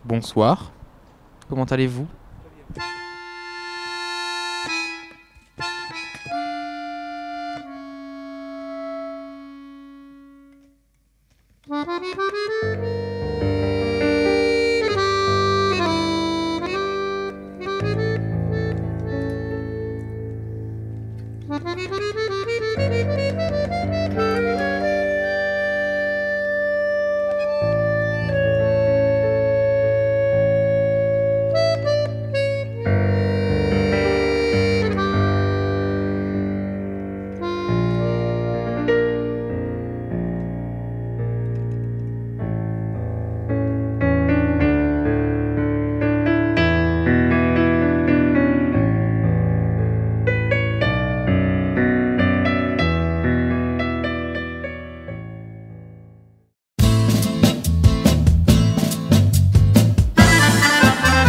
Bonsoir. Comment allez-vous?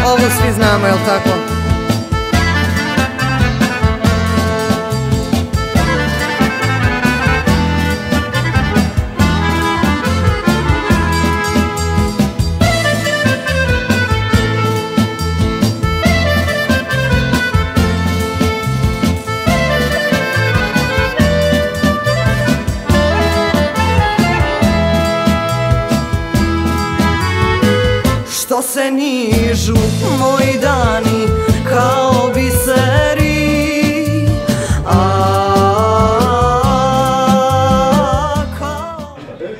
Ovo svi znamo, jel tako? Što se nižu moji dani kao biseri,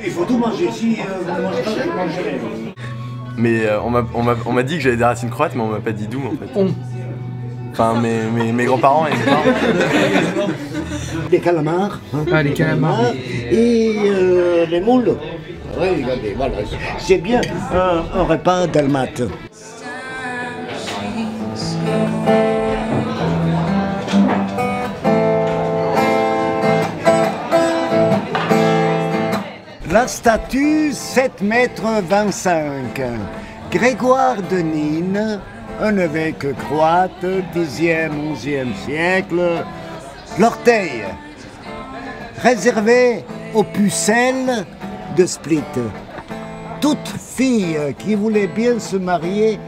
Il faut tout manger, si vous ne mangez pas, je mangerai. Mais on m'a dit que j'avais des racines croates, mais on m'a pas dit d'où en fait. Enfin, mes grands-parents et mes parents. Les calamars. Hein, Ah, les calamars. Et les moules. Oui, regardez, voilà. C'est bien un repas dalmate. La statue, 7,25 m. Grégoire de Nîmes, un évêque croate, 10e, 11e siècle. L'orteil, réservé aux pucelles de Split. Toute fille qui voulait bien se marier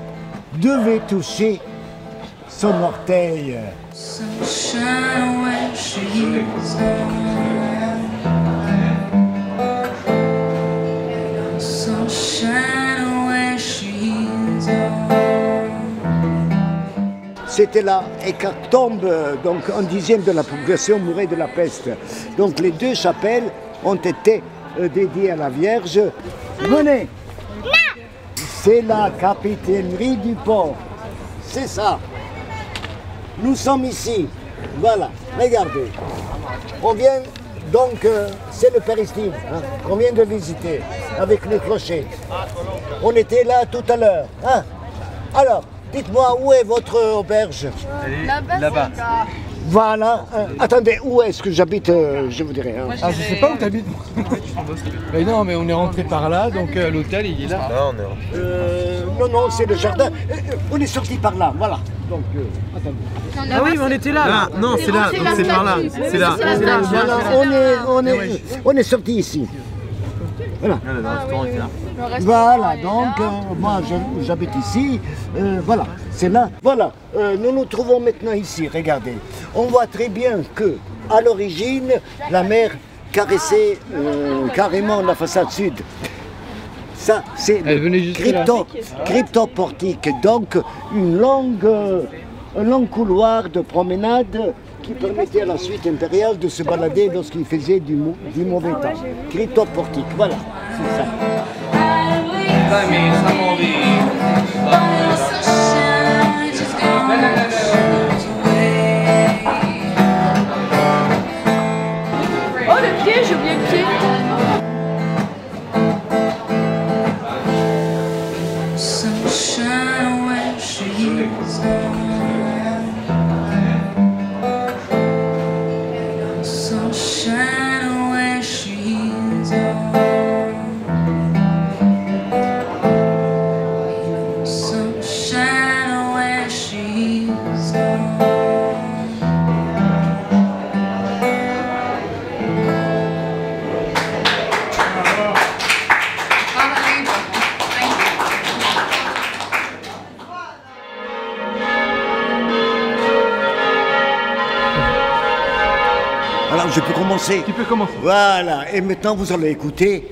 devait toucher son orteil. C'était la hécatombe, donc un dixième de la population mourait de la peste. Donc les deux chapelles ont été dédiées à la Vierge. Venez! C'est la capitainerie du port. C'est ça. Nous sommes ici. Voilà, regardez. On vient donc, c'est le péristyle hein, qu'on vient de visiter avec le clocher. On était là tout à l'heure. Hein. Alors, dites-moi, où est votre auberge? Là-bas. Voilà. Attendez, où est-ce que j'habite? Je vous dirai. Hein. Ah, je sais pas où t'habites. Mais non, mais on est rentré par là, donc l'hôtel il est là. Non, c'est le jardin. On est sorti par là, voilà. Donc, attendez. Ah oui, mais on était là. Là. Non, c'est là, donc c'est par là. C'est là. Voilà, on est sorti ici. Voilà. Voilà, donc moi j'habite ici, voilà, c'est là. Voilà, nous nous trouvons maintenant ici, regardez. On voit très bien que, à l'origine, la mer caressait carrément la façade sud. Ça, c'est le cryptoportique, donc un long couloir de promenade qui permettait à la suite impériale de se balader lorsqu'il faisait du mauvais temps. Cryptoportique, voilà, c'est ça. Oh le pied, j'ai oublié le pied. commencer. Tu peux commencer. Voilà, et maintenant vous allez écouter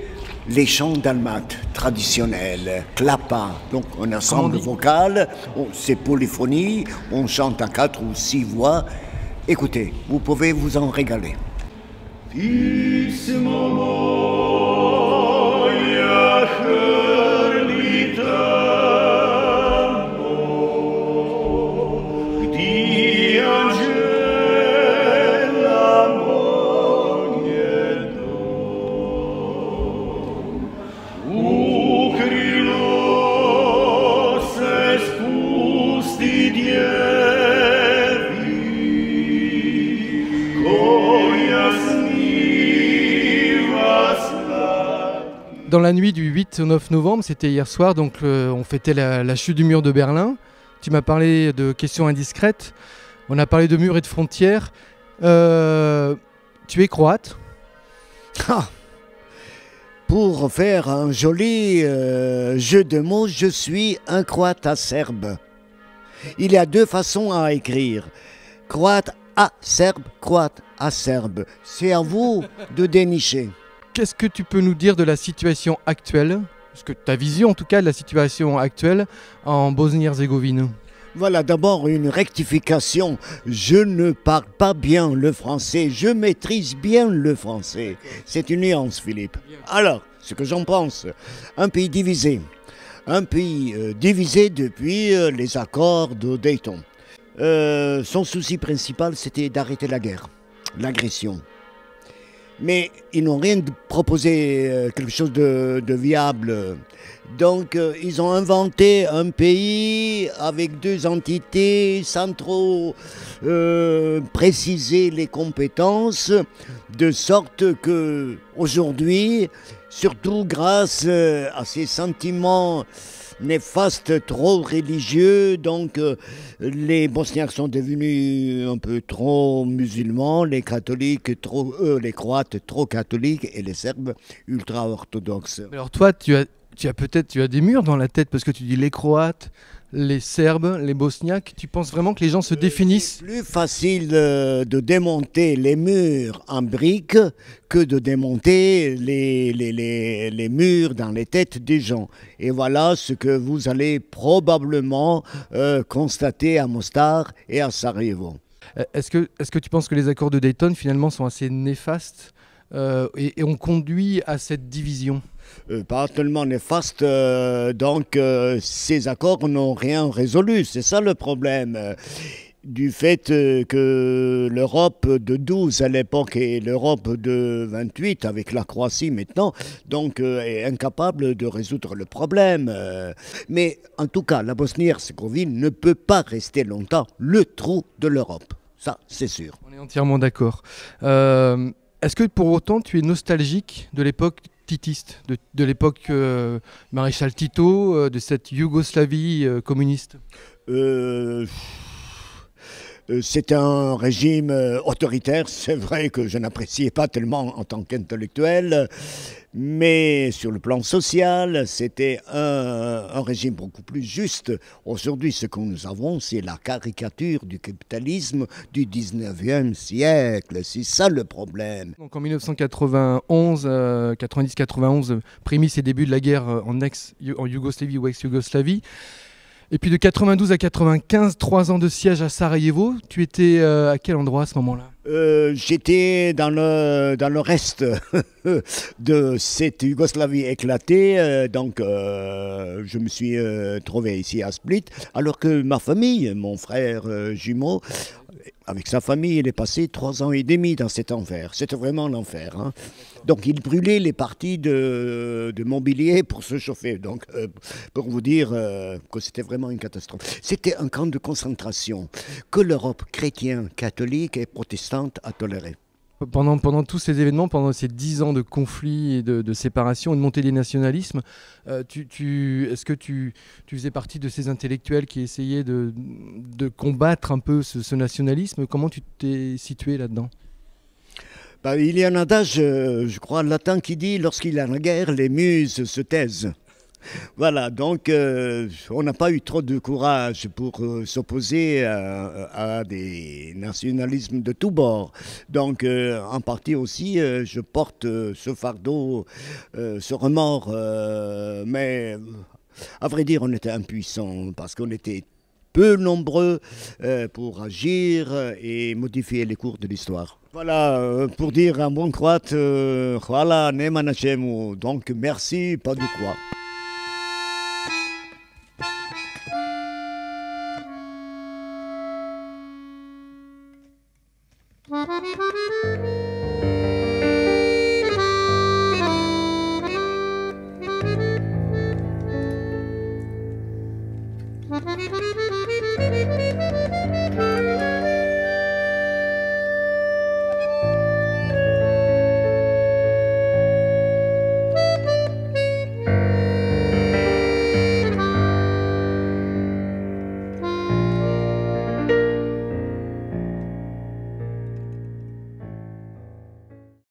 les chants dalmates traditionnels, clapa, donc un ensemble vocal, c'est polyphonie, on chante à 4 ou 6 voix. Écoutez, vous pouvez vous en régaler. Dans la nuit du 8 au 9 novembre, c'était hier soir, donc on fêtait la chute du mur de Berlin. Tu m'as parlé de questions indiscrètes, on a parlé de murs et de frontières. Tu es croate? Ah. Pour faire un joli jeu de mots, je suis un croate serbe. Il y a 2 façons à écrire. Croate à serbe, croate à serbe. C'est à vous de dénicher. Qu'est-ce que tu peux nous dire de la situation actuelle, parce que ta vision en tout cas de la situation actuelle en Bosnie-Herzégovine? Voilà, d'abord une rectification. Je ne parle pas bien le français, je maîtrise bien le français. C'est une nuance, Philippe. Alors, ce que j'en pense, un pays divisé. Un pays divisé depuis les accords de Dayton. Son souci principal, c'était d'arrêter la guerre, l'agression. Mais ils n'ont rien proposé quelque chose de viable. Donc ils ont inventé un pays avec 2 entités sans trop préciser les compétences, de sorte que aujourd'hui, surtout grâce à ces sentiments néfastes, trop religieux, donc les Bosniaques sont devenus un peu trop musulmans, les catholiques les Croates trop catholiques et les Serbes ultra orthodoxes. Alors toi, tu as des murs dans la tête parce que tu dis les Croates, les Serbes, les Bosniaques. Tu penses vraiment que les gens se définissent? C'est plus facile de démonter les murs en briques que de démonter les murs dans les têtes des gens. Et voilà ce que vous allez probablement constater à Mostar et à Sarajevo. Est-ce que tu penses que les accords de Dayton finalement sont assez néfastes et ont conduit à cette division? Pas tellement néfastes, donc ces accords n'ont rien résolu, c'est ça le problème. Du fait que l'Europe de 12 à l'époque et l'Europe de 28 avec la Croatie maintenant, donc est incapable de résoudre le problème. Mais en tout cas, la Bosnie-Herzégovine ne peut pas rester longtemps le trou de l'Europe. Ça, c'est sûr. On est entièrement d'accord. Est-ce que pour autant tu es nostalgique de l'époque titiste, de l'époque maréchal Tito, de cette Yougoslavie communiste? C'est un régime autoritaire, c'est vrai que je n'appréciais pas tellement en tant qu'intellectuel, mais sur le plan social, c'était un régime beaucoup plus juste. Aujourd'hui, ce que nous avons, c'est la caricature du capitalisme du 19e siècle, c'est ça le problème. Donc en 1991, 90-91, prémisse et début de la guerre en Yougoslavie ou ex-Yougoslavie. Et puis de 92 à 95, 3 ans de siège à Sarajevo. Tu étais à quel endroit à ce moment-là? J'étais dans le reste de cette Yougoslavie éclatée, donc je me suis trouvé ici à Split, alors que ma famille, mon frère jumeau, avec sa famille, il est passé 3 ans et demi dans cet enfer. C'était vraiment l'enfer. Hein. Donc il brûlait les parties de mobilier pour se chauffer. Donc pour vous dire que c'était vraiment une catastrophe. C'était un camp de concentration que l'Europe chrétienne, catholique et protestante a toléré. Pendant tous ces événements, pendant ces 10 ans de conflits et de séparation et de montée des nationalismes, est-ce que tu faisais partie de ces intellectuels qui essayaient de combattre un peu ce nationalisme? Comment tu t'es situé là-dedans? Il y a un adage, je crois, latin qui dit « Lorsqu'il y a la guerre, les muses se taisent ». Voilà, donc on n'a pas eu trop de courage pour s'opposer à des nationalismes de tous bords. Donc en partie aussi, je porte ce fardeau, ce remords, mais à vrai dire, on était impuissants parce qu'on était peu nombreux pour agir et modifier les cours de l'histoire. Voilà, pour dire un bon croate, voilà, Neman Hashemu. Donc merci, pas de quoi.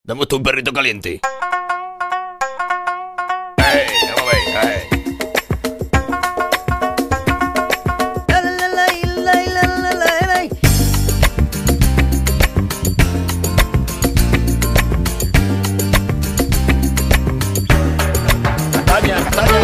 Dame un perrito caliente. ¡Hey! ¡Vamos a ver! ¡Hey! ¡Castaña, castaña!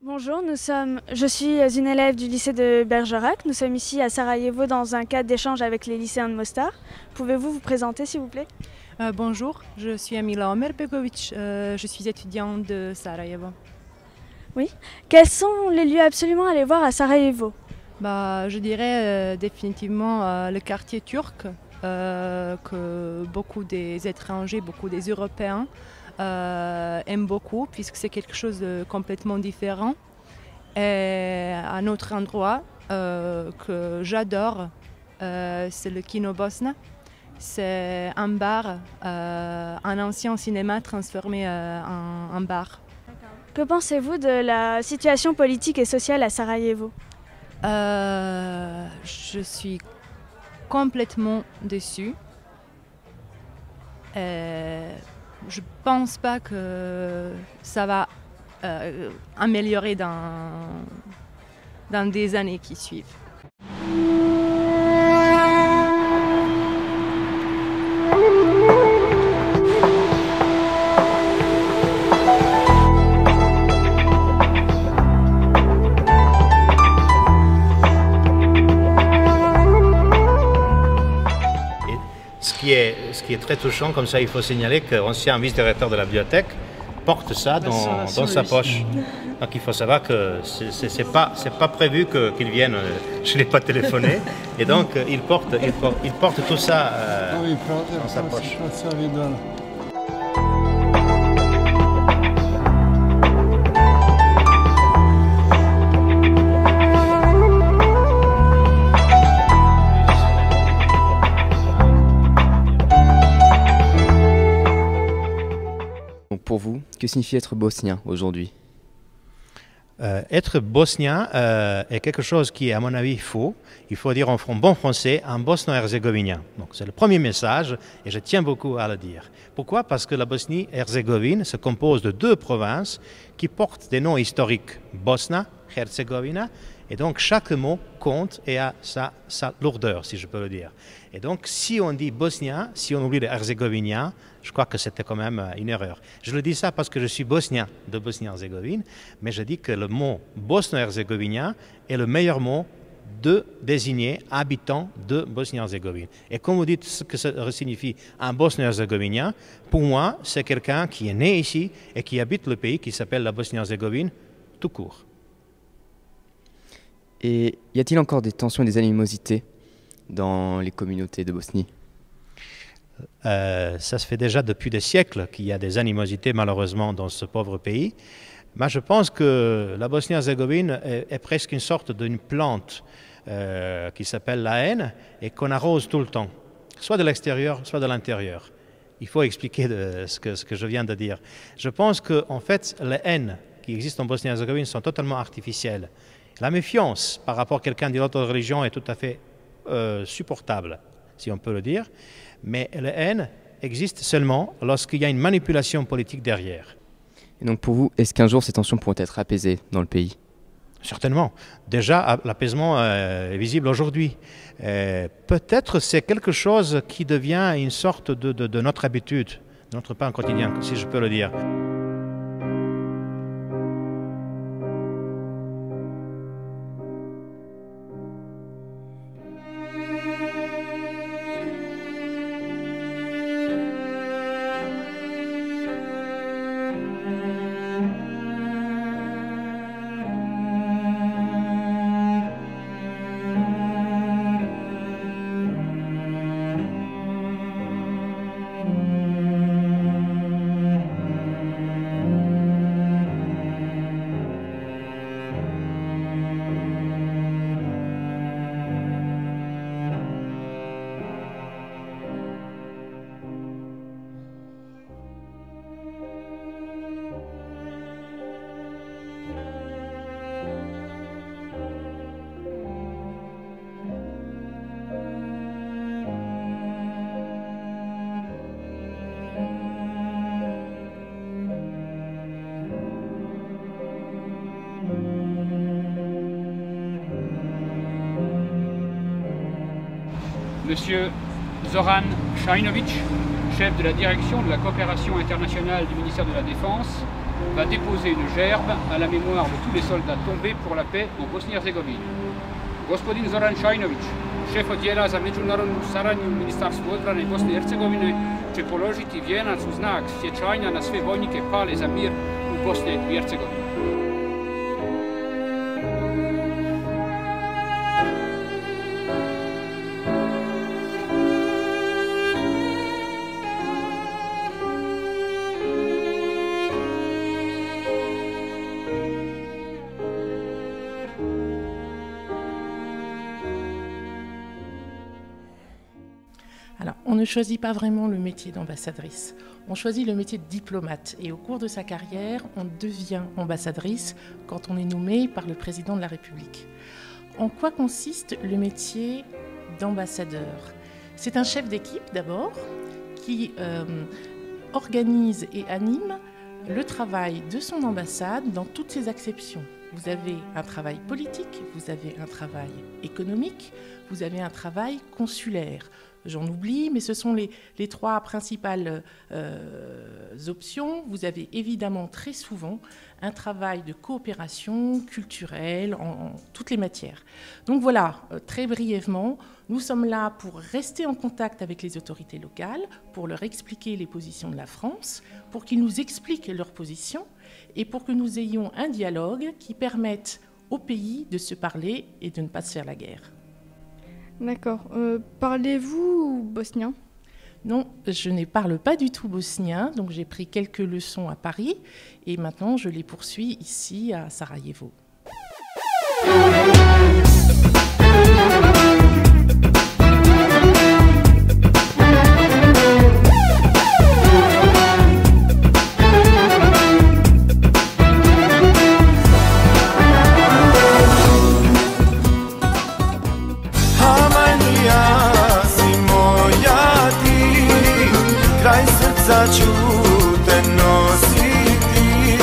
Bonjour, je suis une élève du lycée de Bergerac. Nous sommes ici à Sarajevo dans un cadre d'échange avec les lycéens de Mostar. Pouvez-vous vous présenter s'il vous plaît? Bonjour, je suis Amila Omerbegovic, je suis étudiante de Sarajevo. Oui. Quels sont les lieux absolument à aller voir à Sarajevo? Je dirais définitivement le quartier turc, que beaucoup des étrangers, beaucoup des Européens aiment beaucoup, puisque c'est quelque chose de complètement différent. Et un autre endroit que j'adore, c'est le Kino Bosna. C'est un bar, un ancien cinéma transformé en bar. Que pensez-vous de la situation politique et sociale à Sarajevo? Je suis complètement déçue. Je pense pas que ça va améliorer dans des années qui suivent. Ce qui est très touchant, comme ça il faut signaler que l'ancien vice-directeur de la bibliothèque porte ça dans sa poche. Donc il faut savoir que c'est pas prévu qu'il vienne, je ne l'ai pas téléphoné, et donc il porte tout ça dans sa poche. Pour vous, que signifie être bosnien aujourd'hui? Être bosnien est quelque chose qui est, à mon avis, faux. Il faut dire en bon français, un bosno-herzégovinien. Donc c'est le premier message et je tiens beaucoup à le dire. Pourquoi? Parce que la Bosnie-Herzégovine se compose de 2 provinces qui portent des noms historiques, Bosna, Herzégovina, et donc chaque mot compte et a sa lourdeur, si je peux le dire. Et donc si on dit bosnien, si on oublie le herzégovinien, je crois que c'était quand même une erreur. Je le dis ça parce que je suis bosnien de Bosnie-Herzégovine, mais je dis que le mot bosno-herzégovinien est le meilleur mot de désigner habitants de Bosnie-Herzégovine. Et quand vous dites ce que ça signifie un bosno-herzégovinien, pour moi, c'est quelqu'un qui est né ici et qui habite le pays qui s'appelle la Bosnie-Herzégovine tout court. Et y a-t-il encore des tensions et des animosités dans les communautés de Bosnie? Ça se fait déjà depuis des siècles qu'il y a des animosités malheureusement dans ce pauvre pays. Mais je pense que la Bosnie-Herzégovine est presque une sorte d'une plante qui s'appelle la haine et qu'on arrose tout le temps, soit de l'extérieur, soit de l'intérieur. Il faut expliquer ce que je viens de dire. Je pense qu'en fait, les haines qui existent en Bosnie-Herzégovine sont totalement artificielles. La méfiance par rapport à quelqu'un d'une autre religion est tout à fait supportable, si on peut le dire, mais la haine existe seulement lorsqu'il y a une manipulation politique derrière. Et donc pour vous, est-ce qu'un jour ces tensions pourront être apaisées dans le pays? Certainement. Déjà, l'apaisement est visible aujourd'hui. Peut-être c'est quelque chose qui devient une sorte de notre habitude, de notre pain quotidien, si je peux le dire. Monsieur Zoran Šajnović, chef de la direction de la coopération internationale du ministère de la Défense, va déposer une gerbe à la mémoire de tous les soldats tombés pour la paix en Bosnie-Herzégovine. Gospodin Zoran Šajnović, šef odjela za međunarodnu saradnju u Ministarstvu odbrane Bosne i Hercegovine, će položiti vijenac u znak sjećanja na sve vojnike pale za mir u Bosni i Hercegovini. Alors, on ne choisit pas vraiment le métier d'ambassadrice, on choisit le métier de diplomate et au cours de sa carrière, on devient ambassadrice quand on est nommé par le président de la République. En quoi consiste le métier d'ambassadeur? C'est un chef d'équipe d'abord qui organise et anime le travail de son ambassade dans toutes ses acceptions. Vous avez un travail politique, vous avez un travail économique, vous avez un travail consulaire. J'en oublie, mais ce sont les trois principales options. Vous avez évidemment très souvent un travail de coopération culturelle en toutes les matières. Donc voilà, très brièvement, nous sommes là pour rester en contact avec les autorités locales, pour leur expliquer les positions de la France, pour qu'ils nous expliquent leurs positions et pour que nous ayons un dialogue qui permette au pays de se parler et de ne pas se faire la guerre. D'accord. Parlez-vous bosnien? Non, je ne parle pas du tout bosnien, donc j'ai pris quelques leçons à Paris et maintenant je les poursuis ici à Sarajevo. Ću te nositi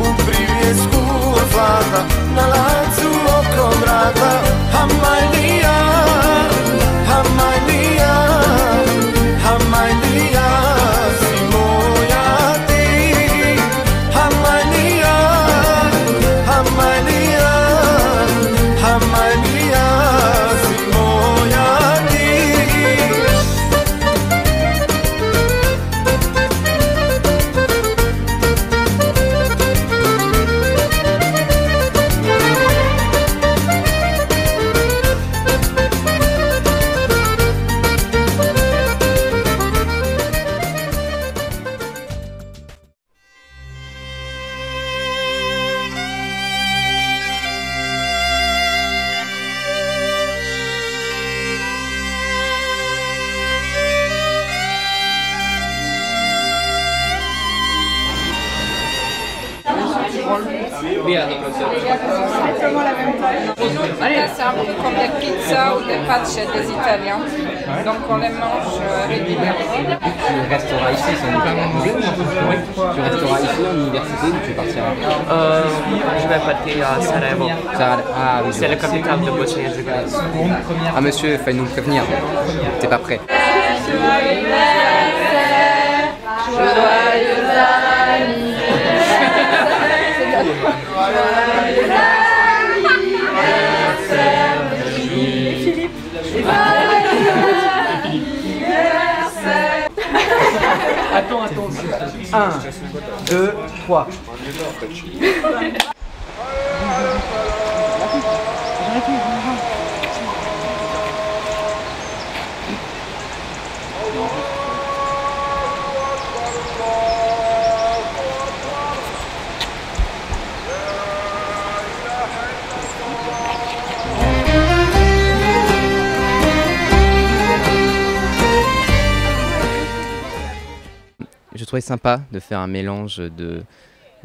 u privjesku od zlata, na lancu oko vrata. Hamajlija, Hamajlija, Hamajlija, si moja ti. Hamajlija, Hamajlija, Hamajlija, si moja ti. C'est un peu comme des pizzas ou des pâtes chez des Italiens. Donc on les mange régulièrement. Tu resteras ici, c'est une oui. Tu resteras ici en université ou tu partiras? Je vais partir à Sarajevo. Ah, oui, c'est la capitale de Bosnie-Herzégovine. Ah monsieur, fallait nous prévenir. T'es pas prêt. Attends. 1, 2, 3. Je trouvais sympa de faire un mélange, de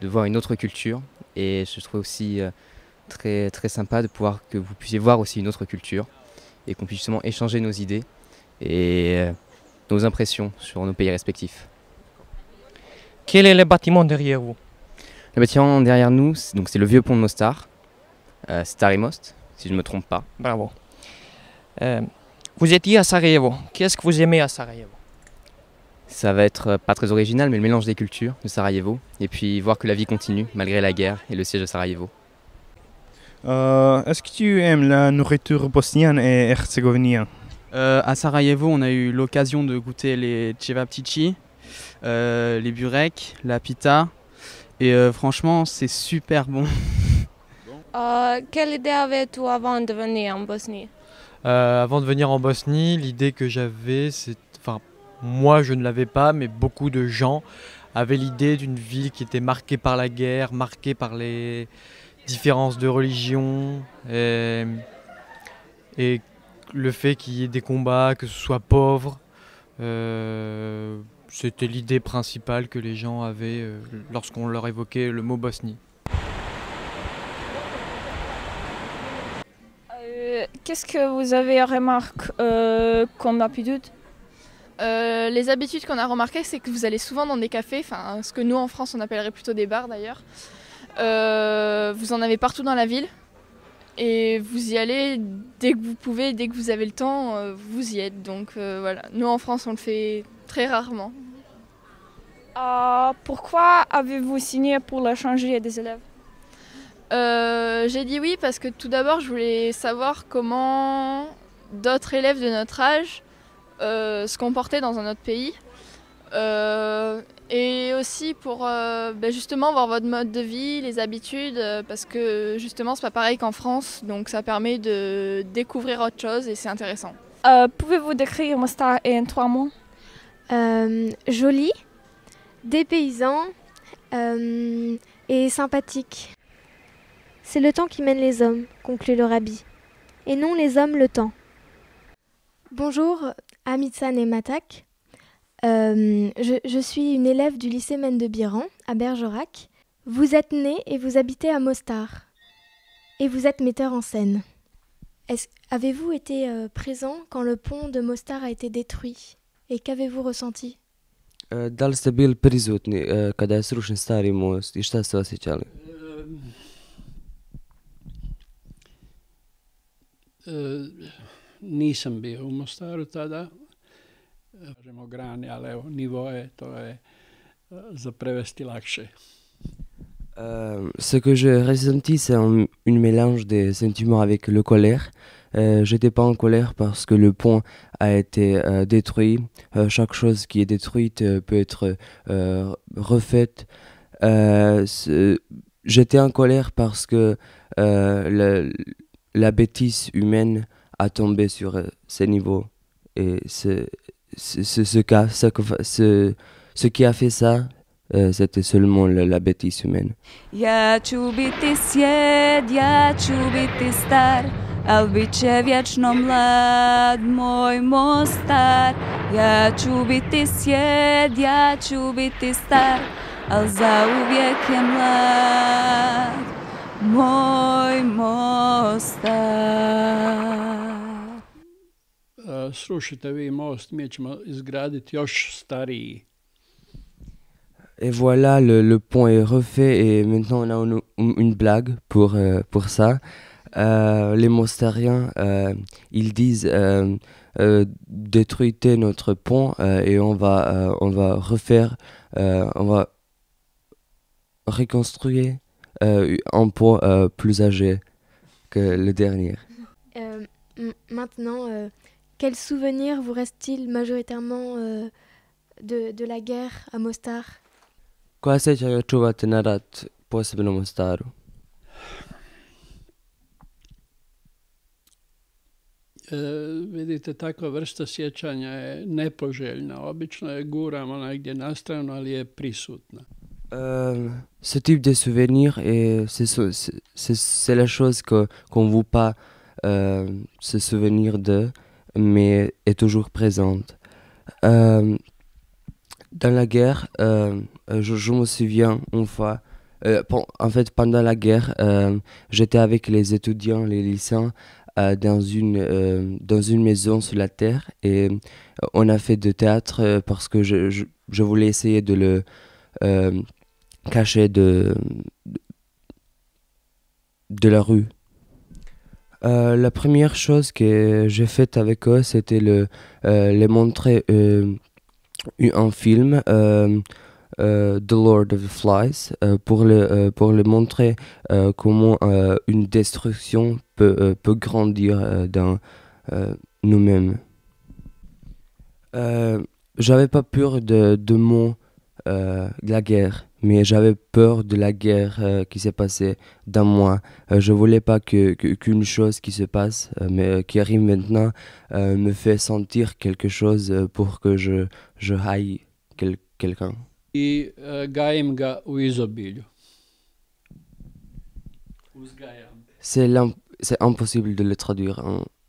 voir une autre culture, et je trouvais aussi très, très sympa de pouvoir que vous puissiez voir aussi une autre culture et qu'on puisse justement échanger nos idées et nos impressions sur nos pays respectifs. Quel est le bâtiment derrière vous? Le bâtiment derrière nous, c'est le vieux pont de Mostar, Stari Most, si je ne me trompe pas. Bravo. Vous étiez à Sarajevo. Qu'est-ce que vous aimez à Sarajevo? Ça va être pas très original, mais le mélange des cultures de Sarajevo, et puis voir que la vie continue malgré la guerre et le siège de Sarajevo. Est-ce que tu aimes la nourriture bosnienne et herzégovinienne? À Sarajevo, on a eu l'occasion de goûter les cevapcici, les bureks, la pita, et franchement, c'est super bon. Quelle idée avais-tu avant de venir en Bosnie? Avant de venir en Bosnie, l'idée que j'avais, c'est... Enfin, moi, je ne l'avais pas, mais beaucoup de gens avaient l'idée d'une ville qui était marquée par la guerre, marquée par les différences de religion et le fait qu'il y ait des combats, que ce soit pauvre. C'était l'idée principale que les gens avaient lorsqu'on leur évoquait le mot Bosnie. Qu'est-ce que vous avez remarqué comme habitude? Les habitudes qu'on a remarquées, c'est que vous allez souvent dans des cafés, enfin ce que nous en France on appellerait plutôt des bars d'ailleurs. Vous en avez partout dans la ville et vous y allez dès que vous pouvez, dès que vous avez le temps, vous y êtes. Donc voilà, nous en France on le fait très rarement. Pourquoi avez-vous signé pour le changer des élèves? J'ai dit oui parce que tout d'abord je voulais savoir comment d'autres élèves de notre âge se comportaient dans un autre pays. Et aussi pour justement voir votre mode de vie, les habitudes, parce que justement c'est pas pareil qu'en France, donc ça permet de découvrir autre chose et c'est intéressant. Pouvez-vous décrire Mostar en 3 mots? Joli, dépaysant et sympathique. C'est le temps qui mène les hommes, conclut le rabbi, et non les hommes le temps. Bonjour, Amitsan et Matak. Je suis une élève du lycée Mène de Biran, à Bergerac. Vous êtes né et vous habitez à Mostar. Et vous êtes metteur en scène. Avez-vous été présent quand le pont de Mostar a été détruit? Et qu'avez-vous ressenti? Da li ste bili prisutni kada je srušen stari most i šta ste osjećali? Nisam bio u Mostaru tada, kažemo grani, ali evo nivoe, to je za prevesti lakše. Ce que j'ai ressenti, c'est une mélange des sentiments avec le colère. J'étais pas en colère parce que le pont a été détruit. Chaque chose qui est détruite peut être refaite. J'étais en colère parce que la bêtise humaine a tombé sur ces niveaux. Et ce qui a fait ça, c'était seulement la bêtise humaine. Ja ću biti sjed, ja ću biti star, al bit će vječno mlad moj Mostar. Ja ću biti sjed, ja ću biti star, al zauvijek je mlad moj Mostar. Srušite vi most, mi ćemo izgraditi još stariji. Et voilà, le pont est refait et maintenant on a une blague pour ça. Les Mostariens, ils disent détruisez notre pont et on va refaire, on va reconstruire un pont plus âgé que le dernier. Maintenant, quel souvenir vous reste-t-il majoritairement de la guerre à Mostar? Koja sjećanja čuvate na rat, posebno u Mostaru? Vidite, takva vrsta sjećanja je nepoželjna. Obično je guramo negdje nastrano, ali je prisutna. Ce type de souvenir, c'est la chose qu'on ne veut pas se souvenir de, mais est toujours présente. Dans la guerre, je me souviens une fois, en fait pendant la guerre, j'étais avec les étudiants, les lycéens, dans une maison sur la terre et on a fait du théâtre parce que je voulais essayer de le cacher de la rue. La première chose que j'ai faite avec eux, c'était les montrer un film, The Lord of the Flies, pour le montrer comment une destruction peut grandir dans nous-mêmes. J'avais pas peur de mots de la guerre, mais j'avais peur de la guerre qui s'est passée dans moi. Je voulais pas qu'une chose qui se passe, mais qui arrive maintenant, me fait sentir quelque chose pour que je haïs quelqu'un. I gajim ga u izobilju. C'est impossible de le traduire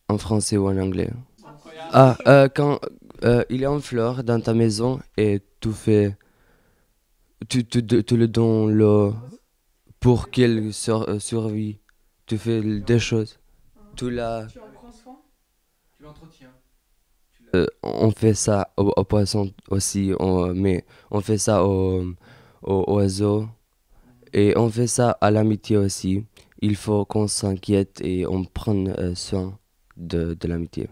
en français ou en anglais. Quand il est en fleur dans ta maison et tu le donnes l'eau pour qu'elle survive. Tu fais des choses. Tu en prends soin. Tu l'entretiens. On fait ça aux poissons aussi, mais on fait ça aux oiseaux et on fait ça à l'amitié aussi. Il faut qu'on s'inquiète et on prenne soin de l'amitié.